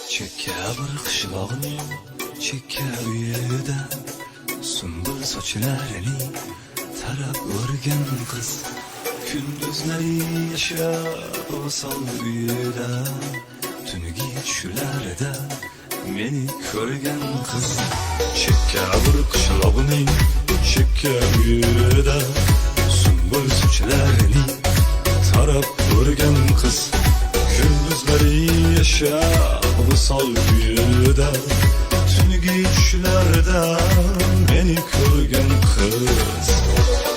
Chekka bir qishloqning chekka uyida sumbul sochlarini tarab o'rgan qiz kunduzlari yashab osol uyida tungi tushlarida meni ko'rgan qiz chekka bir qishloqning chekka uyida sumbul sochlarini tarab o'rgan qiz kunduzlari yashab osol uyida tungi tushlarda meni ko'rgan qiz